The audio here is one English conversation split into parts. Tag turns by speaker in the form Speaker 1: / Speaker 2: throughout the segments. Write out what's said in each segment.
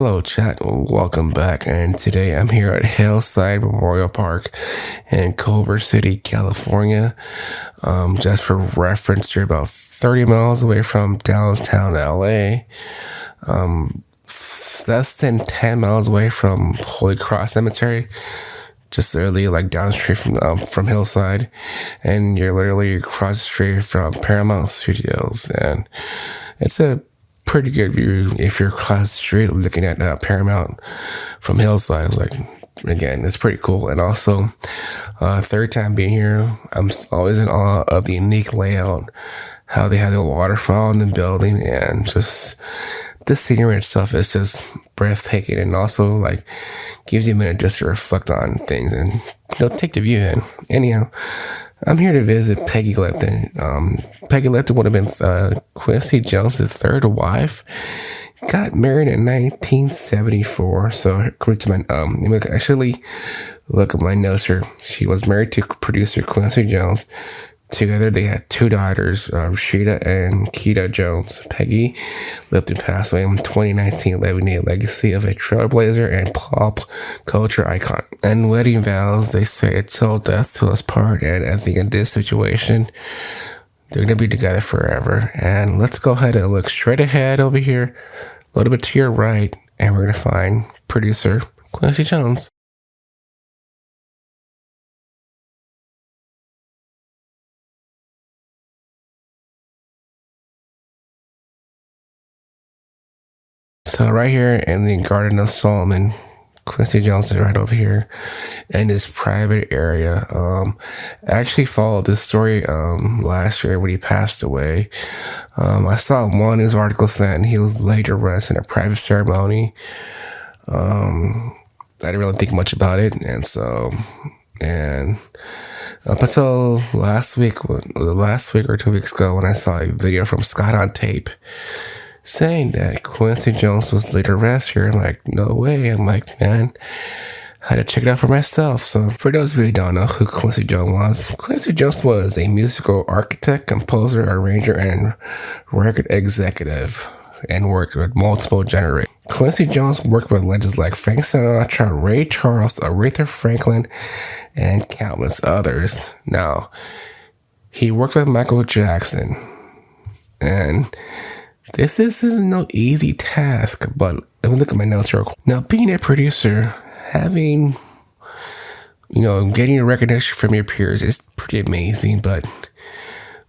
Speaker 1: Hello, chat. Welcome back. And today I'm here at Hillside Memorial Park in Culver City, California. Just for reference, you're about 30 miles away from downtown LA. Less than 10 miles away from Holy Cross Cemetery. Just literally like down the street from Hillside, and you're literally across the street from Paramount Studios, and it's a pretty good view if you're across the street looking at Paramount from Hillside. Like, again, it's pretty cool. And also, third time being here, I'm always in awe of the unique layout, how they have the waterfall in the building, and just the scenery itself is just breathtaking, and also like gives you a minute just to reflect on things and take the view in. Anyhow, I'm here to visit Peggy Lipton. Peggy Lipton would have been Quincy Jones' third wife. Got married in 1974. So according to my actually look at my notes here, she was married to producer Quincy Jones. Together, they had two daughters, Rashida and Keita Jones. Peggy Lipton passed away in 2019, leaving a legacy of a trailblazer and pop culture icon. And wedding vows, they say until death do us part. And I think in this situation, they're going to be together forever. And let's go ahead and look straight ahead over here, a little bit to your right, and we're going to find producer Quincy Jones. So right here in the Garden of Solomon, Quincy Jones is right over here in this private area. I actually followed this story last year when he passed away. I saw one news article saying he was laid to rest in a private ceremony. I didn't really think much about it, and up until last week or 2 weeks ago, when I saw a video from Scott on Tape saying that Quincy Jones was laid to rest here, I'm like, no way. I'm like, man, I had to check it out for myself. So for those of you who don't know who Quincy Jones was a musical architect, composer, arranger, and record executive, and worked with multiple generations. Quincy Jones worked with legends like Frank Sinatra, Ray Charles, Aretha Franklin, and countless others. Now, he worked with Michael Jackson, and this isn't no easy task, but let me look at my notes real quick. Now, being a producer, getting a recognition from your peers is pretty amazing, but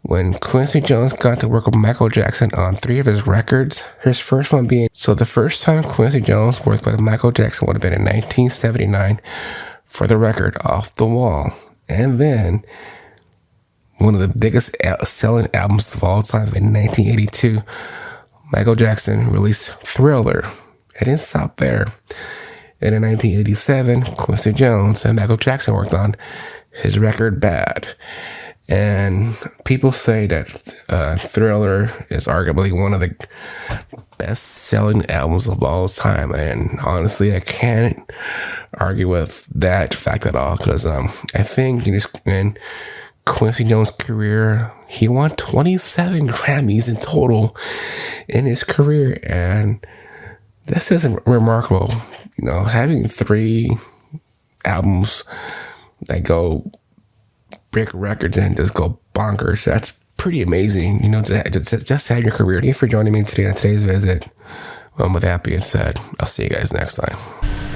Speaker 1: when Quincy Jones got to work with Michael Jackson on 3 of his records, his first one being, so the first time Quincy Jones worked with Michael Jackson would have been in 1979 for the record Off the Wall. And then one of the biggest selling albums of all time in 1982, Michael Jackson released Thriller. It didn't stop there. And in 1987, Quincy Jones and Michael Jackson worked on his record Bad. And people say that Thriller is arguably one of the best-selling albums of all time. And honestly, I can't argue with that fact at all, because I think in Quincy Jones' career, he won 27 Grammys in total in his career, and this is remarkable. Having 3 albums that go break records and just go bonkers, that's pretty amazing, just to have your career. Thank you for joining me today on today's visit. With that being said, I'll see you guys next time.